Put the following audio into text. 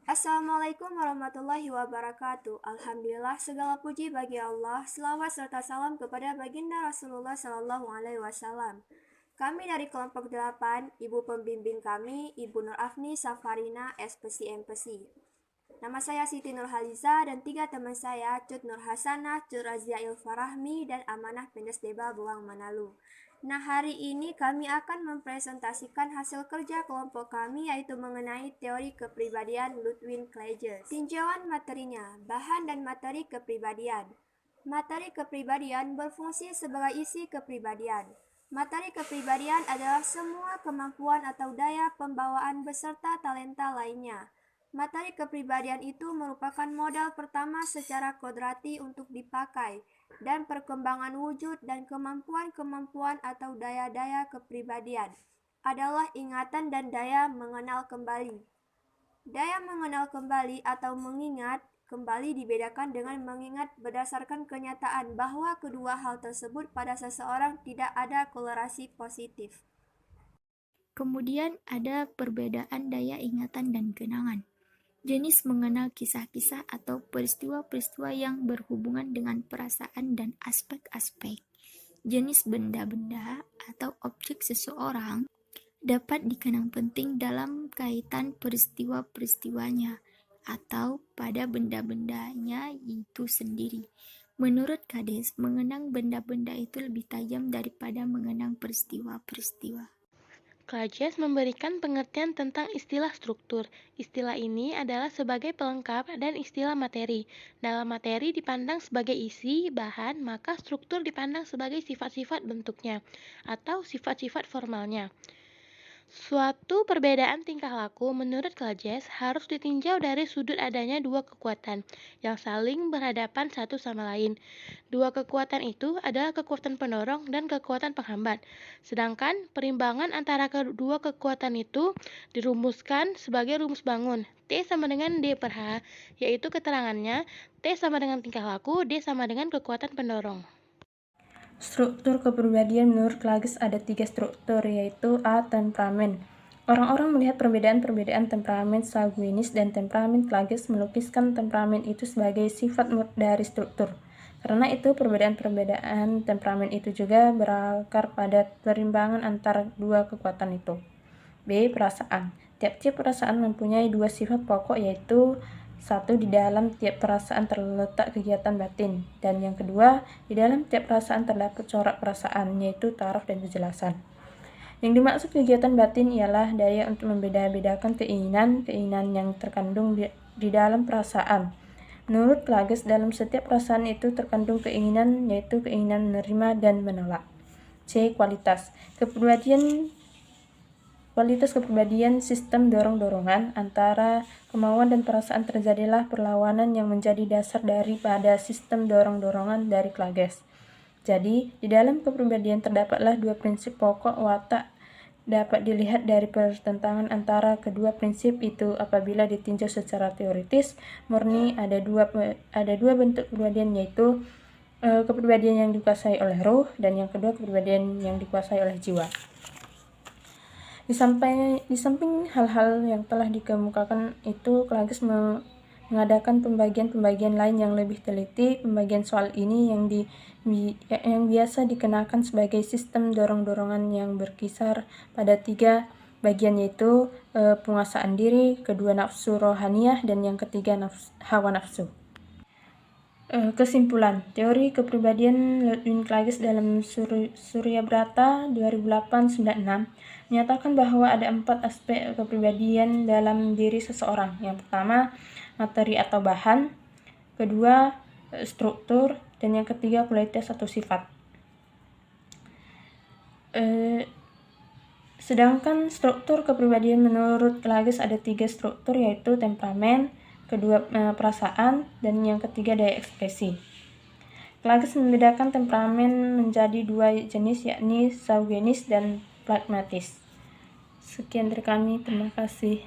Assalamualaikum warahmatullahi wabarakatuh. Alhamdulillah, segala puji bagi Allah. Selawat serta salam kepada baginda Rasulullah Sallallahu Alaihi Wasallam. Kami dari kelompok 8, Ibu pembimbing kami, Ibu Nur Afni Safarina, SPC MPC. Nama saya Siti Nurhaliza dan 3 teman saya, Cut Nur Hasanah, Cut Razia Ilfarahmi, dan Amanah Pendes Deba Buang Manalu. Nah, hari ini kami akan mempresentasikan hasil kerja kelompok kami, yaitu mengenai teori kepribadian Ludwig Klages. Tinjauan materinya, bahan dan materi kepribadian. Materi kepribadian berfungsi sebagai isi kepribadian. Materi kepribadian adalah semua kemampuan atau daya pembawaan beserta talenta lainnya. Materi kepribadian itu merupakan modal pertama secara kodrati untuk dipakai, dan perkembangan wujud dan kemampuan-kemampuan atau daya-daya kepribadian adalah ingatan dan daya mengenal kembali. Daya mengenal kembali atau mengingat kembali dibedakan dengan mengingat berdasarkan kenyataan bahwa kedua hal tersebut pada seseorang tidak ada korelasi positif. Kemudian ada perbedaan daya ingatan dan kenangan. Jenis mengenal kisah-kisah atau peristiwa-peristiwa yang berhubungan dengan perasaan dan aspek-aspek. Jenis benda-benda atau objek seseorang dapat dikenang penting dalam kaitan peristiwa-peristiwanya atau pada benda-bendanya itu sendiri. Menurut Kades, mengenang benda-benda itu lebih tajam daripada mengenang peristiwa-peristiwa. Klages memberikan pengertian tentang istilah struktur. Istilah ini adalah sebagai pelengkap dan istilah materi. Dalam materi dipandang sebagai isi, bahan, maka struktur dipandang sebagai sifat-sifat bentuknya atau sifat-sifat formalnya. Suatu perbedaan tingkah laku menurut Klages harus ditinjau dari sudut adanya dua kekuatan yang saling berhadapan satu sama lain. Dua kekuatan itu adalah kekuatan pendorong dan kekuatan penghambat. Sedangkan perimbangan antara kedua kekuatan itu dirumuskan sebagai rumus bangun. T sama dengan D per H, yaitu keterangannya T sama dengan tingkah laku, D sama dengan kekuatan pendorong. Struktur kepribadian menurut Klages ada 3 struktur, yaitu A. Temperamen. Orang-orang melihat perbedaan-perbedaan temperamen sanguinis dan temperamen. Klages melukiskan temperamen itu sebagai sifat dari struktur. Karena itu, perbedaan-perbedaan temperamen itu juga berakar pada perimbangan antara dua kekuatan itu. B. Perasaan. Tiap-tiap perasaan mempunyai dua sifat pokok, yaitu satu, di dalam tiap perasaan terletak kegiatan batin, dan yang kedua, di dalam tiap perasaan terdapat corak perasaan, yaitu taraf dan kejelasan. Yang dimaksud kegiatan batin ialah daya untuk membeda-bedakan keinginan yang terkandung di dalam perasaan. Menurut Klages, dalam setiap perasaan itu terkandung keinginan, yaitu keinginan menerima dan menolak. C. Kualitas. Kualitas kepribadian sistem dorong-dorongan antara kemauan dan perasaan. Terjadilah perlawanan yang menjadi dasar daripada sistem dorong-dorongan dari Klages. Jadi, di dalam kepribadian terdapatlah dua prinsip pokok watak. Dapat dilihat dari pertentangan antara kedua prinsip itu apabila ditinjau secara teoritis murni. Ada dua bentuk kepribadian, yaitu kepribadian yang dikuasai oleh ruh dan yang kedua kepribadian yang dikuasai oleh jiwa. Di samping hal-hal yang telah dikemukakan itu, Klages mengadakan pembagian-pembagian lain yang lebih teliti. Pembagian soal ini yang biasa dikenakan sebagai sistem dorong-dorongan yang berkisar pada 3 bagian, yaitu penguasaan diri, kedua nafsu rohaniah, dan yang ketiga hawa nafsu. Kesimpulan, teori kepribadian Ludwig Klages dalam Surya Brata 2008-96 menyatakan bahwa ada 4 aspek kepribadian dalam diri seseorang. Yang pertama, materi atau bahan, kedua, struktur, dan yang ketiga, kualitas atau sifat. Sedangkan struktur kepribadian menurut Klages ada 3 struktur, yaitu temperamen, kedua perasaan, dan yang ketiga daya ekspresi. Klages membedakan temperamen menjadi 2 jenis, yakni sanguinis dan pragmatis. Sekian dari kami, terima kasih.